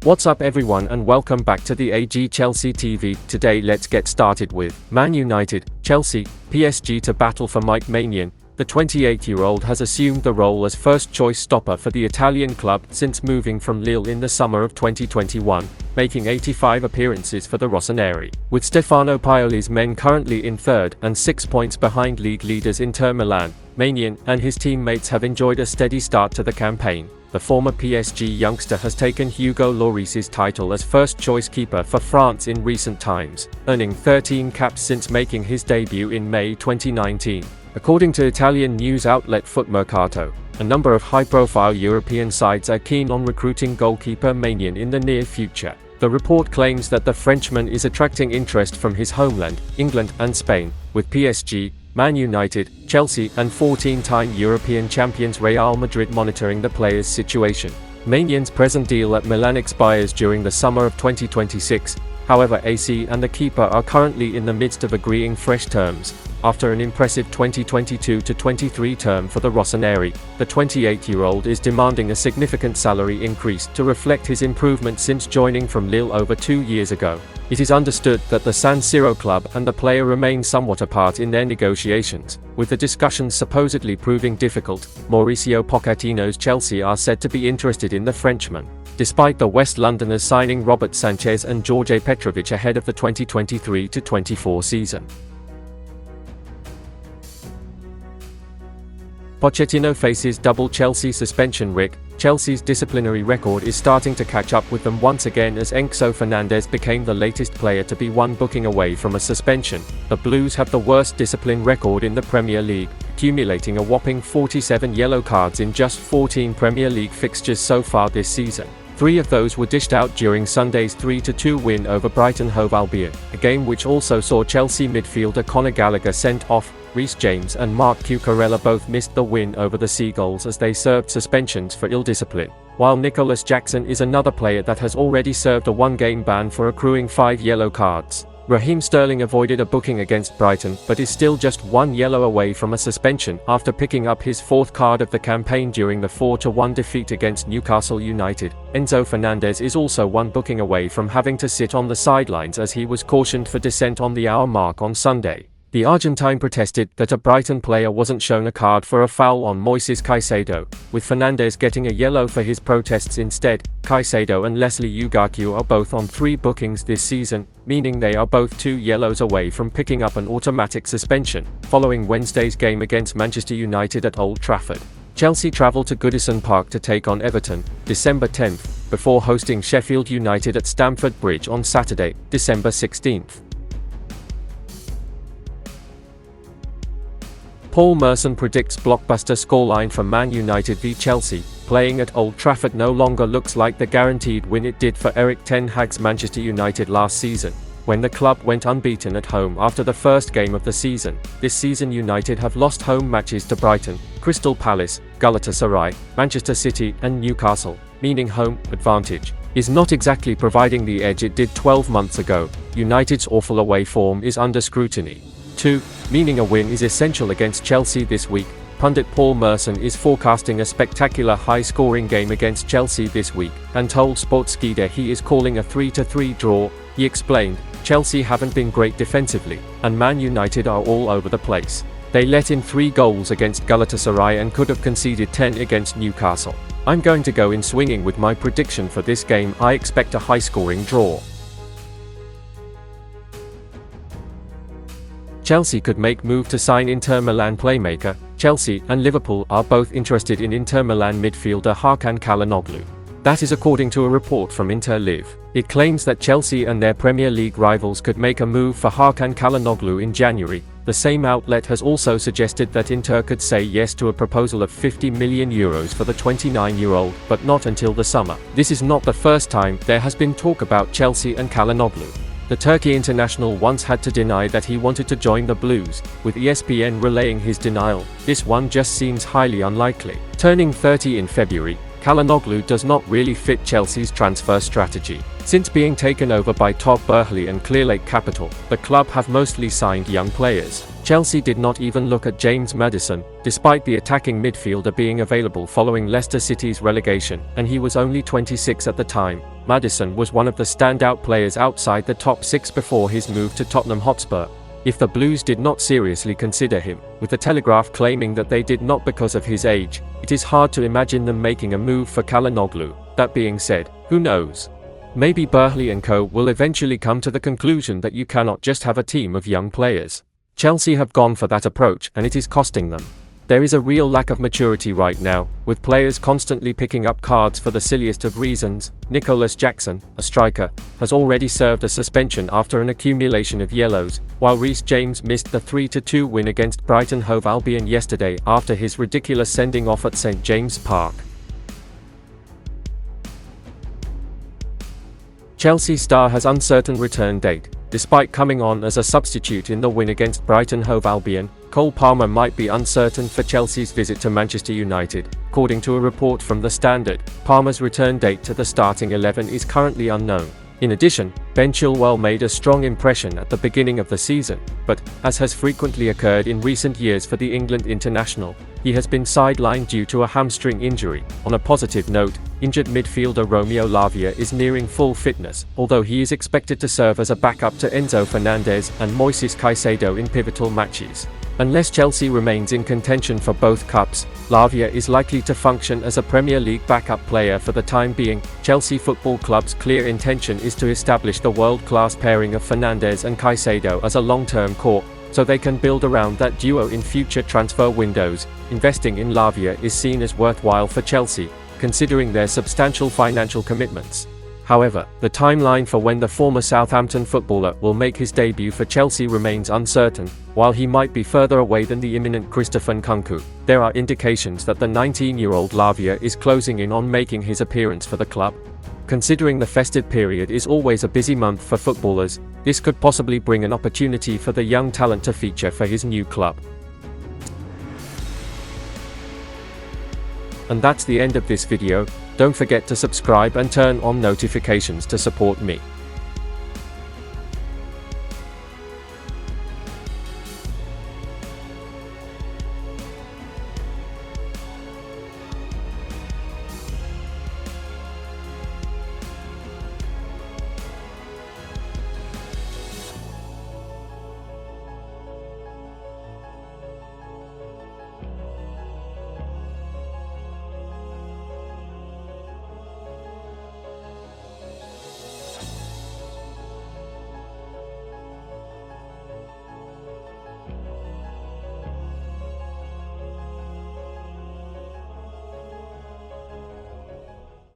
What's up everyone and welcome back to the AG Chelsea TV. Today let's get started with Man United, Chelsea, PSG to battle for Mike Maignan. The 28-year-old has assumed the role as first-choice stopper for the Italian club since moving from Lille in the summer of 2021, making 85 appearances for the Rossoneri. With Stefano Pioli's men currently in third and 6 points behind league leaders Inter Milan, Maignan and his teammates have enjoyed a steady start to the campaign. The former PSG youngster has taken Hugo Lloris's title as first-choice keeper for France in recent times, earning 13 caps since making his debut in May 2019. According to Italian news outlet Footmercato, a number of high-profile European sides are keen on recruiting goalkeeper Maignan in the near future. The report claims that the Frenchman is attracting interest from his homeland, England and Spain, with PSG, Man United, Chelsea and 14-time European champions Real Madrid monitoring the player's situation. Maignan's present deal at Milan expires during the summer of 2026, however AC and the keeper are currently in the midst of agreeing fresh terms. After an impressive 2022-23 term for the Rossoneri, the 28-year-old is demanding a significant salary increase to reflect his improvement since joining from Lille over 2 years ago. It is understood that the San Siro club and the player remain somewhat apart in their negotiations, with the discussions supposedly proving difficult. Mauricio Pochettino's Chelsea are said to be interested in the Frenchman, despite the West Londoners signing Robert Sanchez and George Petrovic ahead of the 2023-24 season. Pochettino faces double Chelsea suspension risk. Chelsea's disciplinary record is starting to catch up with them once again as Enzo Fernandez became the latest player to be one booking away from a suspension. The Blues have the worst discipline record in the Premier League, accumulating a whopping 47 yellow cards in just 14 Premier League fixtures so far this season. 3 of those were dished out during Sunday's 3-2 win over Brighton Hove Albion, a game which also saw Chelsea midfielder Conor Gallagher sent off. Reece James and Marc Cucurella both missed the win over the Seagulls as they served suspensions for ill discipline, while Nicolas Jackson is another player that has already served a 1-game ban for accruing 5 yellow cards. Raheem Sterling avoided a booking against Brighton but is still just 1 yellow away from a suspension after picking up his 4th card of the campaign during the 4-1 defeat against Newcastle United. Enzo Fernandez is also 1 booking away from having to sit on the sidelines as he was cautioned for dissent on the hour mark on Sunday. The Argentine protested that a Brighton player wasn't shown a card for a foul on Moises Caicedo, with Fernandez getting a yellow for his protests instead. Caicedo and Leslie Ugarcu are both on 3 bookings this season, meaning they are both 2 yellows away from picking up an automatic suspension, following Wednesday's game against Manchester United at Old Trafford. Chelsea travel to Goodison Park to take on Everton, December 10th, before hosting Sheffield United at Stamford Bridge on Saturday, December 16th. Paul Merson predicts blockbuster scoreline for Man United v Chelsea. Playing at Old Trafford no longer looks like the guaranteed win it did for Erik ten Hag's Manchester United last season, when the club went unbeaten at home after the first game of the season. This season United have lost home matches to Brighton, Crystal Palace, Galatasaray, Manchester City and Newcastle, meaning home advantage is not exactly providing the edge it did 12 months ago. United's awful away form is under scrutiny, too, meaning a win is essential against Chelsea this week. Pundit Paul Merson is forecasting a spectacular high-scoring game against Chelsea this week, and told Sportskida he is calling a 3-3 draw. He explained, "Chelsea haven't been great defensively, and Man United are all over the place. They let in 3 goals against Galatasaray and could have conceded 10 against Newcastle. I'm going to go in swinging with my prediction for this game. I expect a high-scoring draw." Chelsea could make move to sign Inter Milan playmaker. Chelsea and Liverpool are both interested in Inter Milan midfielder Hakan Çalhanoğlu. That is according to a report from Inter Live. It claims that Chelsea and their Premier League rivals could make a move for Hakan Çalhanoğlu in January. The same outlet has also suggested that Inter could say yes to a proposal of €50 million for the 29-year-old, but not until the summer. This is not the first time there has been talk about Chelsea and Çalhanoğlu. The Turkey international once had to deny that he wanted to join the Blues, with ESPN relaying his denial. This one just seems highly unlikely. Turning 30 in February, Calhanoglu does not really fit Chelsea's transfer strategy. Since being taken over by Todd Boehly and Clearlake Capital, the club have mostly signed young players. Chelsea did not even look at James Maddison, despite the attacking midfielder being available following Leicester City's relegation, and he was only 26 at the time. Maddison was one of the standout players outside the top 6 before his move to Tottenham Hotspur. If the Blues did not seriously consider him, with the Telegraph claiming that they did not because of his age, it is hard to imagine them making a move for Calhanoglu. That being said, who knows? Maybe Boehly and co will eventually come to the conclusion that you cannot just have a team of young players. Chelsea have gone for that approach and it is costing them. There is a real lack of maturity right now, with players constantly picking up cards for the silliest of reasons. Nicolas Jackson, a striker, has already served a suspension after an accumulation of yellows, while Reece James missed the 3-2 win against Brighton Hove Albion yesterday after his ridiculous sending off at St James Park. Chelsea star has uncertain return date. Despite coming on as a substitute in the win against Brighton Hove Albion, Cole Palmer might be uncertain for Chelsea's visit to Manchester United. According to a report from The Standard, Palmer's return date to the starting 11 is currently unknown. In addition, Ben Chilwell made a strong impression at the beginning of the season, but, as has frequently occurred in recent years for the England international, he has been sidelined due to a hamstring injury. On a positive note, injured midfielder Romeo Lavia is nearing full fitness, although he is expected to serve as a backup to Enzo Fernandez and Moises Caicedo in pivotal matches. Unless Chelsea remains in contention for both cups, Lavia is likely to function as a Premier League backup player for the time being. Chelsea Football Club's clear intention is to establish the world-class pairing of Fernandez and Caicedo as a long-term core, so they can build around that duo in future transfer windows. Investing in Lavia is seen as worthwhile for Chelsea, considering their substantial financial commitments. However, the timeline for when the former Southampton footballer will make his debut for Chelsea remains uncertain. While he might be further away than the imminent Christopher Nkunku, there are indications that the 19-year-old Lavia is closing in on making his appearance for the club. Considering the festive period is always a busy month for footballers, this could possibly bring an opportunity for the young talent to feature for his new club. And that's the end of this video. Don't forget to subscribe and turn on notifications to support me.